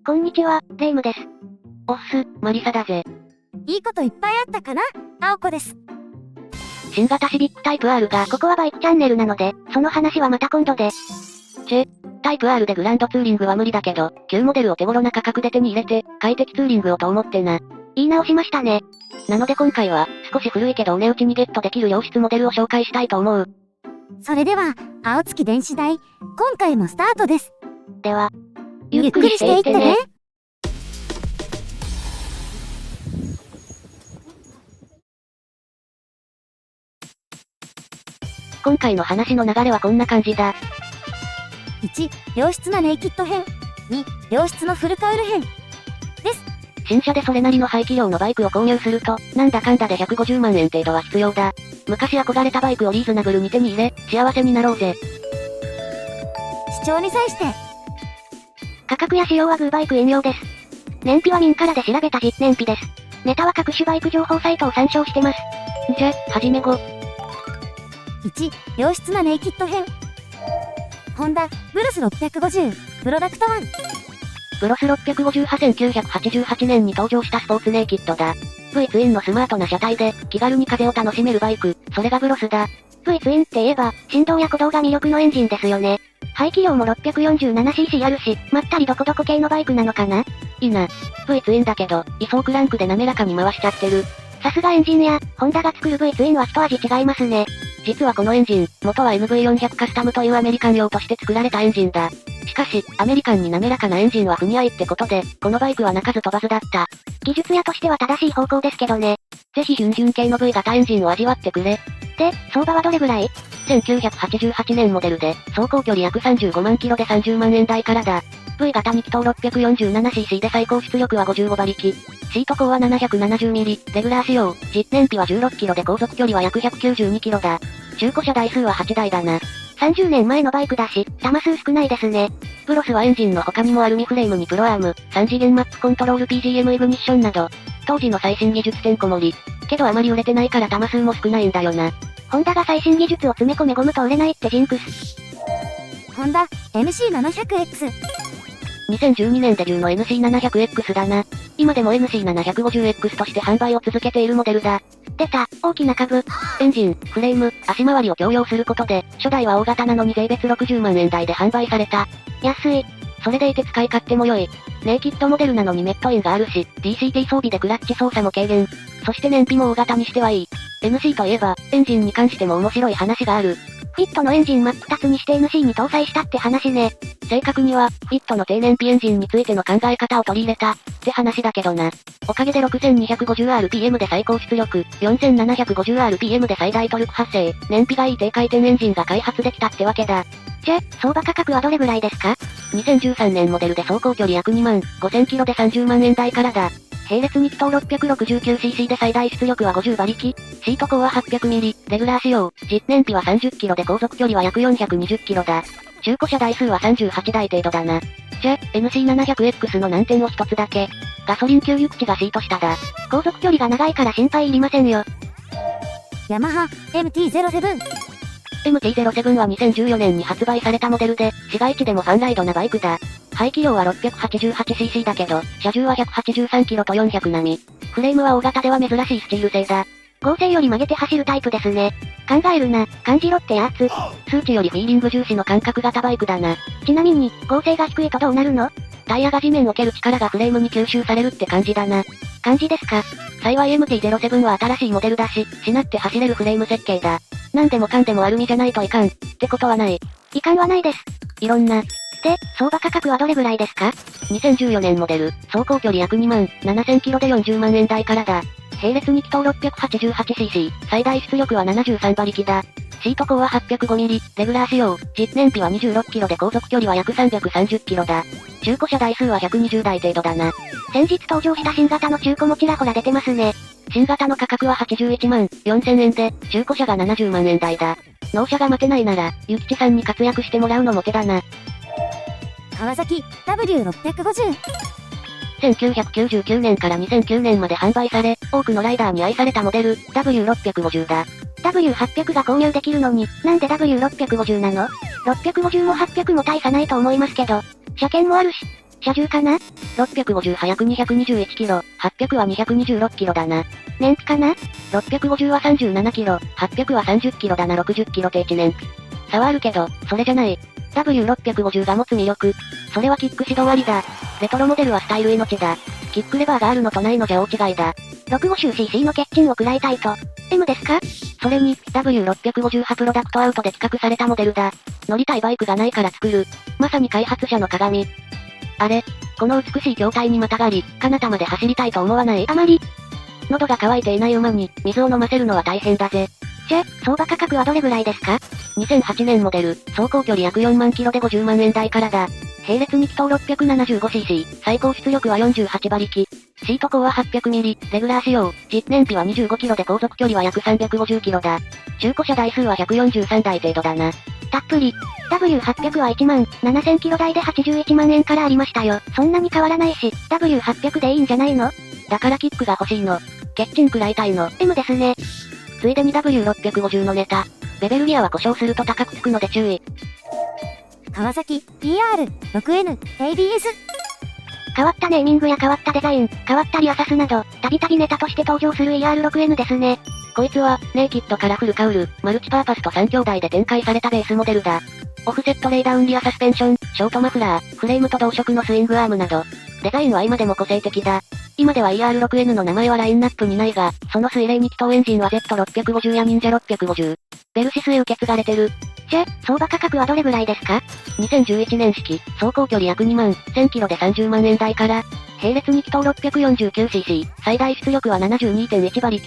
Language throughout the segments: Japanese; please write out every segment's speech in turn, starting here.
こんにちは、レイムです。おっす、マリサだぜ。いいこといっぱいあったかな？青子です。新型シビックタイプ R が、ここはバイクチャンネルなので、その話はまた今度で。タイプ R でグランドツーリングは無理だけど、旧モデルを手頃な価格で手に入れて、快適ツーリングをと思ってな。言い直しましたね。なので今回は、少し古いけどお値打ちにゲットできる良質モデルを紹介したいと思う。それでは、青月電子台、今回もスタートです。では、ゆっくりしていってね。今回の話の流れはこんな感じだ。1、良質なネイキッド編。2、良質のフルカウル編。新車でそれなりの排気量のバイクを購入すると、なんだかんだで150万円程度は必要だ。昔憧れたバイクをリーズナブルに手に入れ、幸せになろうぜ。視聴に際して、価格や仕様はグーバイク引用です。燃費は民からで調べた実燃費です。ネタは各種バイク情報サイトを参照してます。じゃ、始めご。1、良質なネイキッド編。ホンダ、ブロス650、プロダクト1。ブロス650は1988年に登場したスポーツネイキッドだ。V ツインのスマートな車体で、気軽に風を楽しめるバイク、それがブロスだ。V ツインって言えば、振動や鼓動が魅力のエンジンですよね。排気量も 647cc あるし、まったりどこどこ系のバイクなのかな？いいな。V ツインだけど、位相クランクで滑らかに回しちゃってる。さすがエンジニア、ホンダが作る V ツインは一味違いますね。実はこのエンジン、元は NV400 カスタムというアメリカン用として作られたエンジンだ。しかし、アメリカンに滑らかなエンジンは不似合いってことで、このバイクは鳴かず飛ばずだった。技術屋としては正しい方向ですけどね。ぜひヒュンヒュン系の V 型エンジンを味わってくれ。で、相場はどれぐらい？ 1988年モデルで、走行距離約35万キロで30万円台からだ。V 型2気筒 647cc で最高出力は55馬力。シート高は 770mm、レギュラー仕様、実燃費は16キロで航続距離は約192キロだ。中古車台数は8台だな。30年前のバイクだし、弾数少ないですね。ブロスはエンジンの他にもアルミフレームにプロアーム、3次元マップコントロール PGM イグニッションなど、当時の最新技術てんこ盛り。けどあまり売れてないから弾数も少ないんだよな。ホンダが最新技術を詰め込めゴムと売れないってジンクス。ホンダ、NC700X。2012年デビューの NC700X だな。今でも NC750X として販売を続けているモデルだ。出た、大きな株。エンジン、フレーム、足回りを強要することで、初代は大型なのに税別60万円台で販売された。安い。それでいて使い勝手も良い。ネイキッドモデルなのにメットインがあるし、DCT 装備でクラッチ操作も軽減。そして燃費も大型にしてはいい。NC といえば、エンジンに関しても面白い話がある。フィットのエンジン真っ二つにして NC に搭載したって話ね。正確には、フィットの低燃費エンジンについての考え方を取り入れた、って話だけどな。おかげで 6250rpm で最高出力、4750rpm で最大トルク発生、燃費がいい低回転エンジンが開発できたってわけだ。じゃ、相場価格はどれぐらいですか？ 2013年モデルで走行距離約2万5000キロで30万円台からだ。並列2気筒 669cc で最大出力は50馬力、シート高は 800mm、レギュラー仕様、実燃費は30キロで航続距離は約420キロだ。中古車台数は38台程度だな。じゃ、NC700X の難点を一つだけ。ガソリン給油口がシート下だ。航続距離が長いから心配いりませんよ。ヤマハ、MT-07。MT-07 は2014年に発売されたモデルで、市街地でもファンライドなバイクだ。排気量は 688cc だけど、車重は183キロと400並み。フレームは大型では珍しいスチール製だ。合成より曲げて走るタイプですね。考えるな、感じろってやつ。数値よりフィーリング重視の感覚型バイクだな。ちなみに、合成が低いとどうなるの？タイヤが地面を蹴る力がフレームに吸収されるって感じだな。感じですか？幸い MT-07 は新しいモデルだし、しなって走れるフレーム設計だ。なんでもかんでもアルミじゃないといかん。ってことはない。いかんはないです。いろんな。で、相場価格はどれぐらいですか？ 2014年モデル、走行距離約2万7000キロで40万円台からだ。並列2気筒 688cc、最大出力は73馬力だ。シート高は 805mm、レギュラー仕様、実燃費は26キロで航続距離は約330キロだ。中古車台数は120台程度だな。先日登場した新型の中古もちらほら出てますね。新型の価格は81万4000円で、中古車が70万円台だ。納車が待てないなら、ゆきちさんに活躍してもらうのも手だな。川崎、W650。1999年から2009年まで販売され、多くのライダーに愛されたモデル、W650 だ。W800 が購入できるのに、なんで W650 なの？ 650 も800も大差ないと思いますけど、車検もあるし、車重かな？ 650は約221キロ、800は226キロだな。燃費かな？ 650は37キロ、800は30キロだな。60キロ低地燃費。差はあるけど、それじゃない。W650 が持つ魅力。それはキック始動ありだ。レトロモデルはスタイル命だ。キックレバーがあるのとないのじゃ大違いだ。65cc の欠賃を食らいたいと。M ですか？それに、W650 はプロダクトアウトで企画されたモデルだ。乗りたいバイクがないから作る。まさに開発者の鏡。あれ、この美しい筐体にまたがり、彼方まで走りたいと思わない？あまり。喉が渇いていない馬に、水を飲ませるのは大変だぜ。相場価格はどれぐらいですか？ 2008年モデル、走行距離約4万キロで50万円台からだ。並列2気筒 675cc、最高出力は48馬力。シート高は800ミリ、レギュラー仕様、実燃費は25キロで航続距離は約350キロだ。中古車台数は143台程度だな。たっぷり。W800 は1万7000キロ台で81万円からありましたよ。そんなに変わらないし、W800 でいいんじゃないの？だからキックが欲しいの。欠賃食らいたいの。M ですね。ついでに W650 のネタ。ベベルギアは故障すると高くつくので注意。川崎 PR6N ABS。変わったネーミングや変わったデザイン、変わったリアサスなど、たびたびネタとして登場する ER6N ですね。こいつは、ネイキッドからフルカウル、マルチパーパスと3兄弟で展開されたベースモデルだ。オフセットレイダウンリアサスペンション、ショートマフラー、フレームと同色のスイングアームなど、デザインは今でも個性的だ。今では ER6N の名前はラインナップにないが、その水冷2気筒エンジンは Z650 や忍者650。ベルシスへ受け継がれてる。相場価格はどれぐらいですか？ 2011年式、走行距離約2万1000キロで30万円台から、並列2気筒 649cc、最大出力は 72.1 馬力。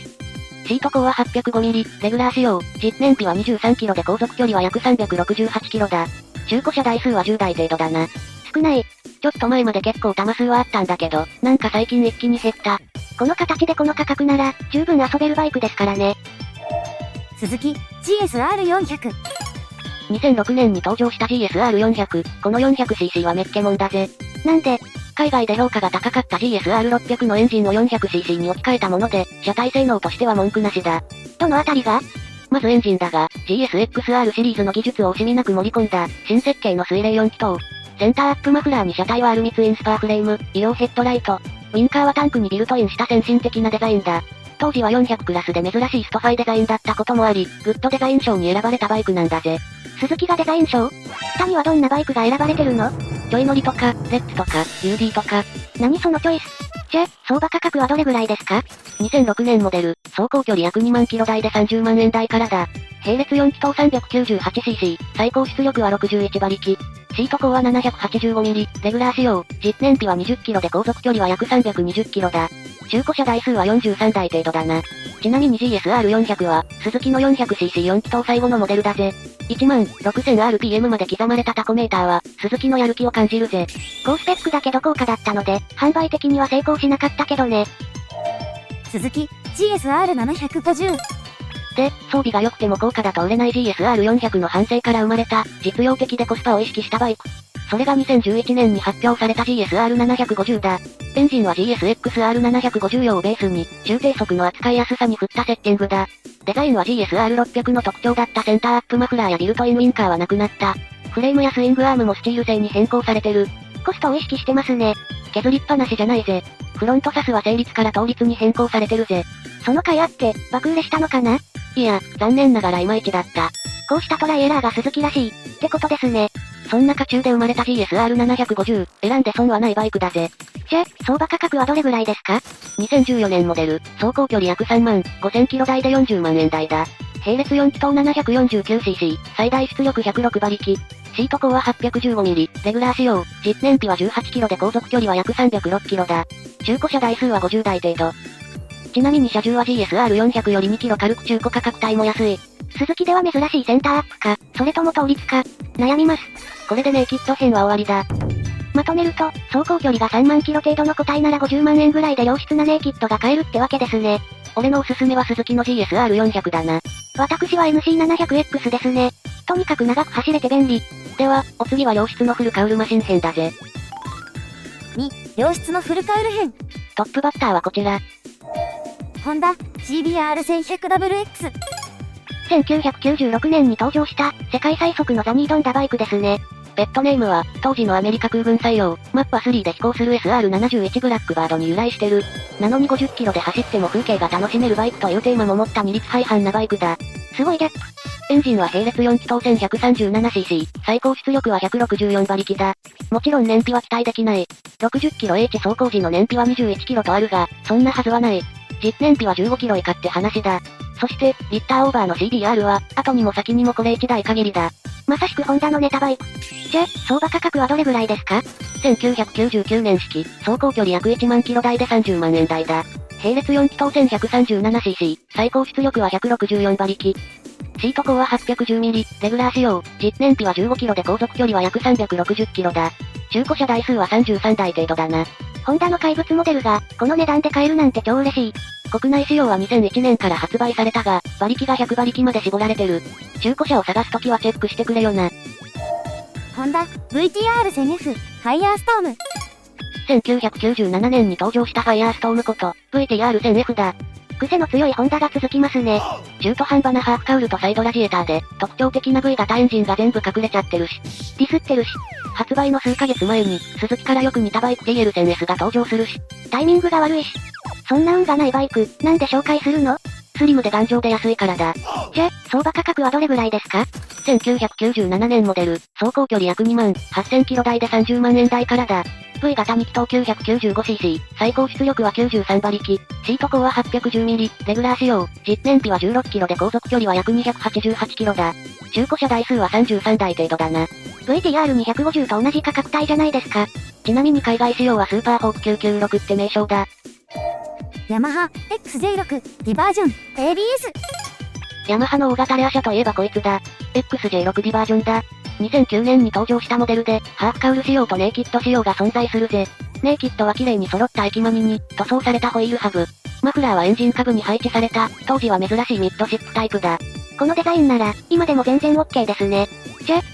シート高は805ミリ、レギュラー仕様、実燃費は23キロで航続距離は約368キロだ。中古車台数は10台程度だな。少ない。ちょっと前まで結構玉数はあったんだけど、なんか最近一気に減った。この形でこの価格なら、十分遊べるバイクですからね。鈴木 GSR400。2006年に登場した GSR400、この 400cc はめっけもんだぜ。なんで？海外で評価が高かった GSR600 のエンジンを 400cc に置き換えたもので、車体性能としては文句なしだ。どのあたりが？まずエンジンだが、GSXR シリーズの技術を惜しみなく盛り込んだ、新設計の水冷4気筒。センターアップマフラーに車体はアルミツインスパーフレーム、医療ヘッドライト。ウィンカーはタンクにビルトインした先進的なデザインだ。当時は400クラスで珍しいストファイデザインだったこともあり、グッドデザイン賞に選ばれたバイクなんだぜ。鈴木がデザイン賞？他にはどんなバイクが選ばれてるの？ちょい乗りとか、レッツとか、UD とか。何そのチョイス？相場価格はどれぐらいですか？ 2006年モデル、走行距離約2万キロ台で30万円台からだ。並列4気筒 398cc、最高出力は61馬力。シート高は785ミリ、レギュラー仕様、実燃費は20キロで航続距離は約320キロだ。中古車台数は43台程度だな。ちなみに GSR400 は、鈴木の 400cc4 気筒最後のモデルだぜ。16000rpm まで刻まれたタコメーターは、鈴木のやる気を感じるぜ。高スペックだけど高価だったので、販売的には成功しなかったけどね。鈴木 GSR750。で、装備が良くても高価だと売れない GSR400 の反省から生まれた、実用的でコスパを意識したバイク。それが2011年に発表された GSR750 だ。エンジンは GSXR750 用をベースに、中低速の扱いやすさに振ったセッティングだ。デザインは GSR600 の特徴だったセンターアップマフラーやビルトインウィンカーはなくなった。フレームやスイングアームもスチール製に変更されてる。コストを意識してますね。削りっぱなしじゃないぜ。フロントサスは成立から倒立に変更されてるぜ。その甲斐あって、爆売れしたのかな？いや、残念ながらいまいちだった。こうしたトライエラーが鈴木らしい、ってことですね。そんな渦中で生まれた GSR750、選んで損はないバイクだぜ。相場価格はどれぐらいですか？ 2014年モデル、走行距離約3万5000キロ台で40万円台だ。並列4気筒 749cc、最大出力106馬力。シート高は815ミリ、レギュラー仕様、実燃費は18キロで航続距離は約306キロだ。中古車台数は50台程度。ちなみに車重は GSR400 より2キロ軽く中古価格帯も安い。鈴木では珍しいセンターアップか、それとも倒立か、悩みます。これでネイキッド編は終わりだ。まとめると、走行距離が3万キロ程度の個体なら50万円ぐらいで良質なネイキッドが買えるってわけですね。俺のおすすめは鈴木の GSR400 だな。私は NC700X ですね。とにかく長く走れて便利。では、お次は良質のフルカウルマシン編だぜ。2、良質のフルカウル編。トップバッターはこちら。ホンダ CBR1100WX。1996年に登場した、世界最速の座に挑んだバイクですね。ペットネームは、当時のアメリカ空軍採用、マッパ3で飛行する SR71 ブラックバードに由来してる。なのに50キロで走っても風景が楽しめるバイクというテーマも持った二律背反なバイクだ。すごいギャップ。エンジンは並列4気筒 1137cc、最高出力は164馬力だ。もちろん燃費は期待できない。60キロ H 走行時の燃費は21キロとあるが、そんなはずはない。実燃費は15キロ以下って話だ。そして、リッターオーバーの CBR は、後にも先にもこれ1台限りだ。まさしくホンダのネタバイク。相場価格はどれぐらいですか？ 1999年式、走行距離約1万キロ台で30万円台だ。並列4気筒 1137cc、最高出力は164馬力。シート高は810ミリ、レギュラー仕様、実燃費は15キロで航続距離は約360キロだ。中古車台数は33台程度だな。ホンダの怪物モデルが、この値段で買えるなんて超嬉しい。国内仕様は2001年から発売されたが、馬力が100馬力まで絞られてる。中古車を探すときはチェックしてくれよな。ホンダ VTR1000F ファイヤーストーム。1997年に登場したファイヤーストームこと、VTR1000F だ。癖の強いホンダが続きますね。中途半端なハーフカウルとサイドラジエーターで、特徴的な V 型エンジンが全部隠れちゃってるし。ディスってるし。発売の数ヶ月前に、スズキからよく似たバイク TL1000S が登場するし。タイミングが悪いし。そんな運がないバイク、なんで紹介するの？スリムで頑丈で安いからだ。相場価格はどれぐらいですか？ 1997年モデル、走行距離約2万8000キロ台で30万円台からだ。V 型2気筒 995cc、最高出力は93馬力、シート高は810ミリ、レギュラー仕様、実燃費は16キロで航続距離は約288キロだ。中古車台数は33台程度だな。VTR250 と同じ価格帯じゃないですか。ちなみに海外仕様はスーパーホーク996って名称だ。ヤマハ XJ6 ディバージョン ABS。ヤマハの大型レア車といえばこいつだ。XJ6 ディバージョンだ。2009年に登場したモデルで、ハーフカウル仕様とネイキッド仕様が存在するぜ。ネイキッドは綺麗に揃った駅マニに、塗装されたホイールハブ。マフラーはエンジン下部に配置された、当時は珍しいミッドシップタイプだ。このデザインなら、今でも全然 OK ですね。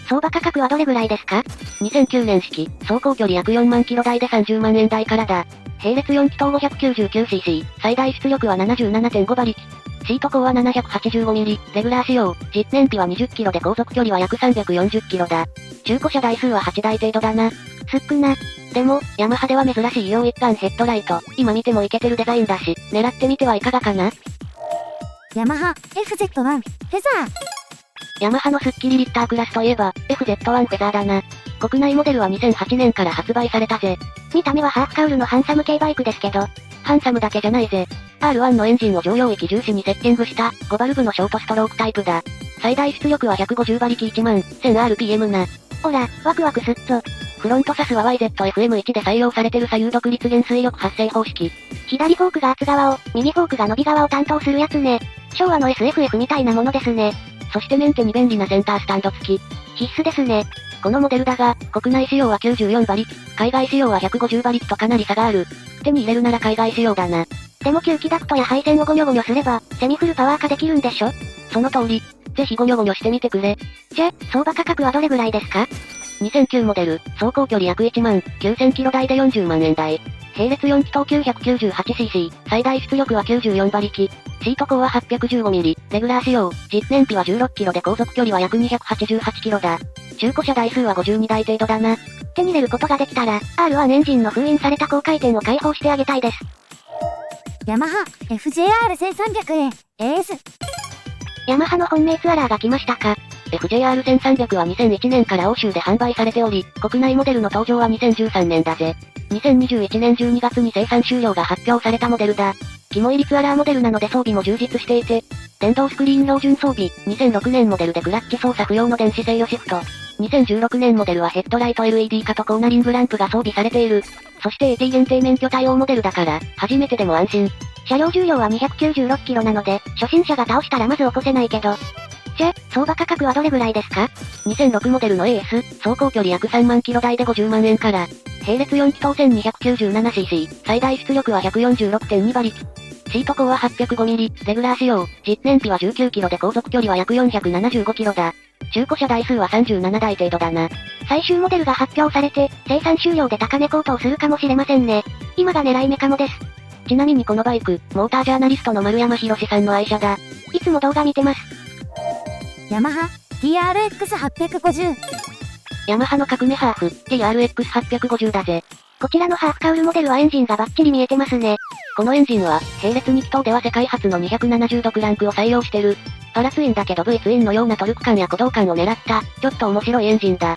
相場価格はどれぐらいですか？ 2009年式、走行距離約4万キロ台で30万円台からだ。並列4気筒 599cc、最大出力は 77.5 馬力。シート高は785ミリ、レギュラー仕様、実燃費は20キロで航続距離は約340キロだ。中古車台数は8台程度だな。少な。でも、ヤマハでは珍しい両一貫ヘッドライト、今見てもイケてるデザインだし、狙ってみてはいかがかな？ヤマハ FZ1 フェザー。ヤマハのスッキリリッタークラスといえば、FZ1 フェザーだな。国内モデルは2008年から発売されたぜ。見た目はハーフカウルのハンサム系バイクですけど、ハンサムだけじゃないぜ。R1 のエンジンを乗用域重視にセッティングした、5バルブのショートストロークタイプだ。最大出力は150馬力1万 1000rpm な。ほら、ワクワクすっぞ。フロントサスは YZFM1 で採用されてる左右独立減水力発生方式。左フォークが厚側を、右フォークが伸び側を担当するやつね。昭和の SFF みたいなものですね。そしてメンテに便利なセンタースタンド付き。必須ですね。このモデルだが、国内仕様は94馬力、海外仕様は150馬力とかなり差がある。手に入れるなら海外仕様だな。でも吸気ダクトや配線をゴニョゴニョすれば、セミフルパワー化できるんでしょ？その通り。ぜひゴニョゴニョしてみてくれ。相場価格はどれぐらいですか？ 2009モデル、走行距離約1万9000キロ台で40万円台。並列4気筒 998cc、最大出力は94馬力。シート高は815ミリ、レギュラー仕様、実燃費は16キロで航続距離は約288キロだ。中古車台数は52台程度だな。手に入れることができたら、R1 エンジンの封印された高回転を開放してあげたいです。ヤマハ FJR1300A AS。ヤマハの本命ツアラーが来ましたか？ FJR1300 は2001年から欧州で販売されており、国内モデルの登場は2013年だぜ。2021年12月に生産終了が発表されたモデルだ。肝入りツアラーモデルなので装備も充実していて、電動スクリーン標準装備、2006年モデルでクラッチ操作不要の電子制御シフト。2016年モデルはヘッドライト LED 化とコーナリングランプが装備されている。そして AT 限定免許対応モデルだから、初めてでも安心。車両重量は296キロなので、初心者が倒したらまず起こせないけど。相場価格はどれぐらいですか？ 2006 モデルの AS、走行距離約3万キロ台で50万円から。並列4気筒 1297cc、最大出力は 146.2 馬力。シート高は805ミリ、レギュラー仕様、実燃費は19キロで航続距離は約475キロだ。中古車台数は37台程度だな。最終モデルが発表されて、生産終了で高値高騰するかもしれませんね。今が狙い目かもです。ちなみにこのバイク、モータージャーナリストの丸山博さんの愛車だ。いつも動画見てます。ヤマハ TRX850。ヤマハの革命ハーフ、TRX850 だぜ。こちらのハーフカウルモデルはエンジンがバッチリ見えてますね。このエンジンは、並列2気筒では世界初の270度クランクを採用してる。パラツインだけど V ツインのようなトルク感や鼓動感を狙った、ちょっと面白いエンジンだ。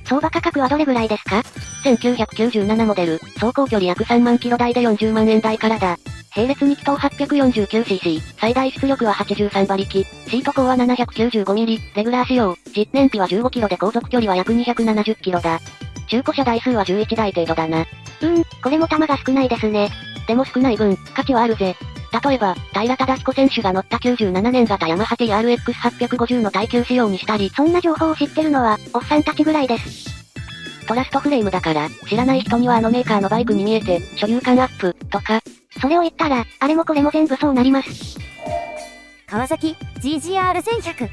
相場価格はどれぐらいですか？ 1997モデル、走行距離約3万キロ台で40万円台からだ。並列2気筒 849cc、最大出力は83馬力、シート高は 795mm、レギュラー仕様、実燃費は15キロで航続距離は約270キロだ。中古車台数は11台程度だな。これも玉が少ないですね。でも少ない分、価値はあるぜ。例えば、平忠彦選手が乗った97年型ヤマハ TRX850 の耐久仕様にしたり、そんな情報を知ってるのは、おっさんたちぐらいです。トラストフレームだから、知らない人にはあのメーカーのバイクに見えて、所有感アップ、とか。それを言ったら、あれもこれも全部そうなります。川崎 GGR1100。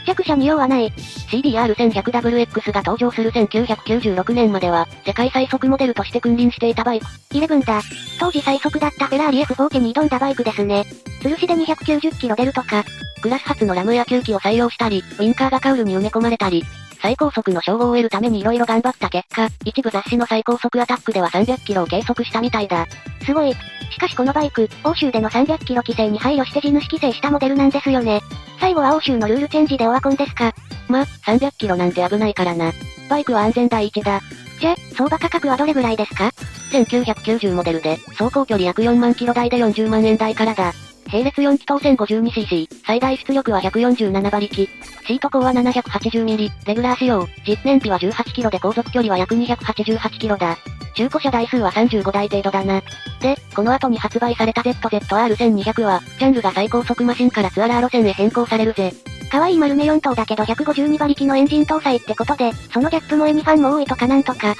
弱者に用はない。CBR1100WX が登場する1996年までは、世界最速モデルとして君臨していたバイク。11だ。当時最速だったフェラーリ F4 家に挑んだバイクですね。吊るしで290キロ出るとか。クラス初のラムや吸気を採用したり、ウインカーがカウルに埋め込まれたり、最高速の称号を得るために色々頑張った結果、一部雑誌の最高速アタックでは300キロを計測したみたいだ。すごい。しかしこのバイク、欧州での300キロ規制に配慮して地主規制したモデルなんですよね。最後は欧州のルールチェンジでオワコンですか。まあ、300キロなんて危ないからな。バイクは安全第一だ。相場価格はどれぐらいですか？ 1990モデルで、走行距離約4万キロ台で40万円台からだ。並列4気筒 1052cc、最大出力は147馬力。シート高は 780mm、レギュラー仕様、実燃費は18キロで航続距離は約288キロだ。中古車台数は35台程度だな。で、この後に発売された ZZR1200 は、ジャンルが最高速マシンからツアラー路線へ変更されるぜ。可愛い丸め4頭だけど152馬力のエンジン搭載ってことで、そのギャップ萌えにファンも多いとかなんとか。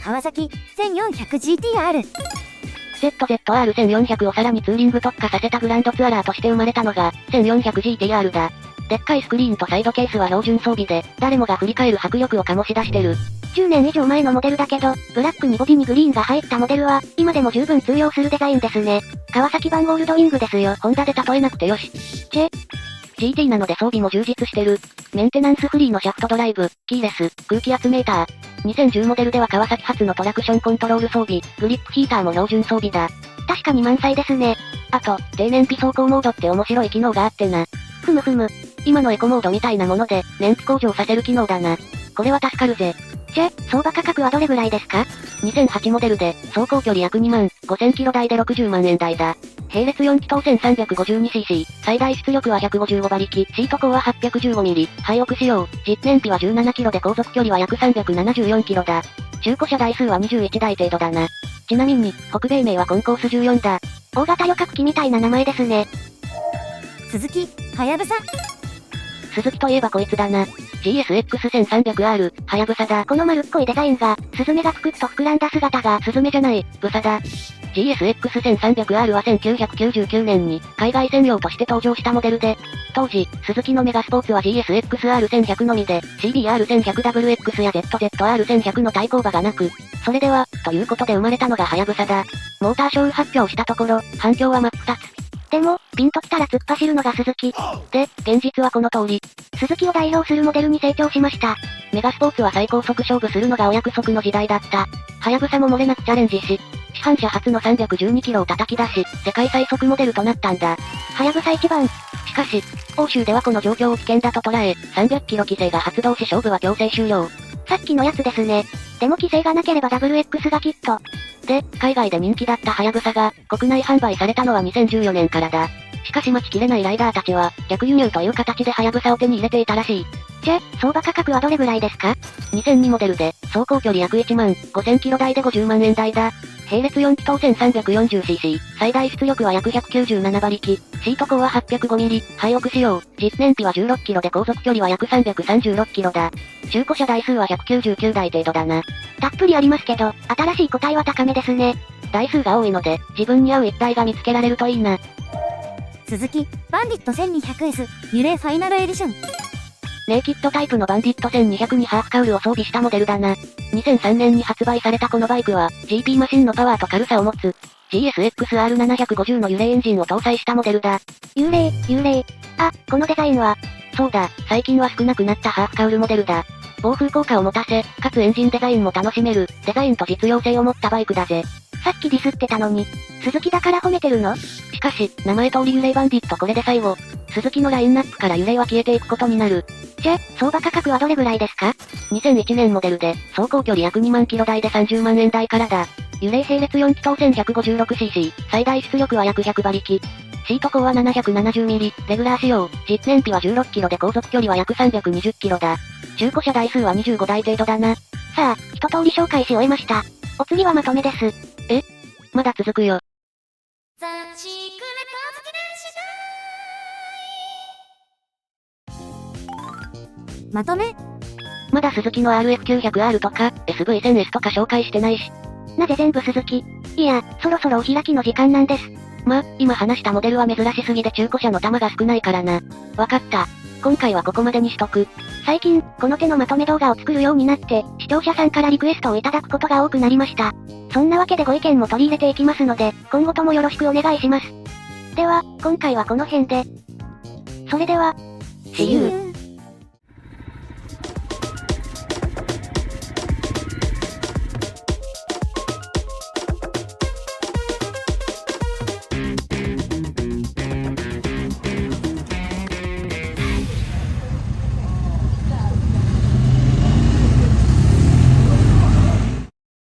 川崎 1400GTR。ZZR1400 をさらにツーリング特化させたグランドツアラーとして生まれたのが、1400GTR だ。でっかいスクリーンとサイドケースは標準装備で、誰もが振り返る迫力を醸し出してる。10年以上前のモデルだけど、ブラックにボディにグリーンが入ったモデルは、今でも十分通用するデザインですね。川崎版ゴールドウィングですよ。ホンダで例えなくてよし。GT なので装備も充実してる。メンテナンスフリーのシャフトドライブ、キーレス、空気圧メーター。2010モデルでは川崎発のトラクションコントロール装備、グリップヒーターも標準装備だ。確かに満載ですね。あと、低燃費走行モードって面白い機能があってな。ふむふむ。今のエコモードみたいなもので、燃費向上させる機能だな。これは助かるぜ。相場価格はどれぐらいですか？ 2008モデルで、走行距離約2万5000キロ台で60万円台だ。並列4気筒 1352cc、最大出力は155馬力、シート高は 815mm、ハイオク仕様、実燃費は17キロで航続距離は約374キロだ。中古車台数は21台程度だな。ちなみに、北米名はコンコース14だ。大型旅客機みたいな名前ですね。鈴木、はやぶさ。鈴木といえばこいつだな。GSX1300R、はやぶさだ。この丸っこいデザインが、スズメがぷくっと膨らんだ姿が、スズメじゃない、ブサだ。GSX1300R は1999年に、海外専用として登場したモデルで、当時、鈴木のメガスポーツは GSX-R1100 のみで、CBR1100WX や ZZR1100 の対抗馬がなく、それでは、ということで生まれたのがはやぶさだ。モーターショー発表したところ、反響は真っ二つ。でも、ピンときたら突っ走るのが鈴木。で、現実はこの通り。鈴木を代表するモデルに成長しました。メガスポーツは最高速勝負するのがお約束の時代だった。はやぶさも漏れなくチャレンジし、市販車初の312キロを叩き出し、世界最速モデルとなったんだ。はやぶさ一番。しかし、欧州ではこの状況を危険だと捉え、300キロ規制が発動し勝負は強制終了。さっきのやつですね。でも規制がなければ WX がきっと。で、海外で人気だったはやぶさが、国内販売されたのは2014年からだ。しかし待ちきれないライダーたちは、逆輸入という形ではやぶさを手に入れていたらしい。相場価格はどれぐらいですか？ 2002モデルで、走行距離約1万5000キロ台で50万円台だ。並列4気筒 1340cc、最大出力は約197馬力、シート高は 805mm、ハイオク仕様、実燃費は16キロで航続距離は約336キロだ。中古車台数は199台程度だな。たっぷりありますけど、新しい個体は高めですね。台数が多いので、自分に合う一台が見つけられるといいな。鈴木、バンディット 1200S、ユレファイナルエディション。ネイキッドタイプのバンディット1200にハーフカウルを装備したモデルだな。2003年に発売されたこのバイクは、GP マシンのパワーと軽さを持つ、GSX-R750 の幽霊エンジンを搭載したモデルだ。幽霊。あ、このデザインは。そうだ、最近は少なくなったハーフカウルモデルだ。暴風効果を持たせ、かつエンジンデザインも楽しめる、デザインと実用性を持ったバイクだぜ。さっきディスってたのに、鈴木だから褒めてるの？しかし、名前通りユレイバンディットこれで最後。鈴木のラインナップからユレイは消えていくことになる。じゃ、相場価格はどれぐらいですか？ 2001年モデルで、走行距離約2万キロ台で30万円台からだ。ユレイ並列4気筒 1156cc、最大出力は約100馬力。シート高は 770mm、レギュラー仕様、実燃費は16キロで航続距離は約320キロだ。中古車台数は25台程度だな。さあ、一通り紹介し終えました。お次はまとめです。まだ続くよ。まとめ。まだ鈴木の RF900R とか、SV1000S とか紹介してないし。なぜ全部鈴木？いや、そろそろお開きの時間なんです。ま、今話したモデルは珍しすぎで中古車の玉が少ないからな。わかった。今回はここまでにしとく。最近、この手のまとめ動画を作るようになって、視聴者さんからリクエストをいただくことが多くなりました。そんなわけでご意見も取り入れていきますので、今後ともよろしくお願いします。では、今回はこの辺で。それでは、See you!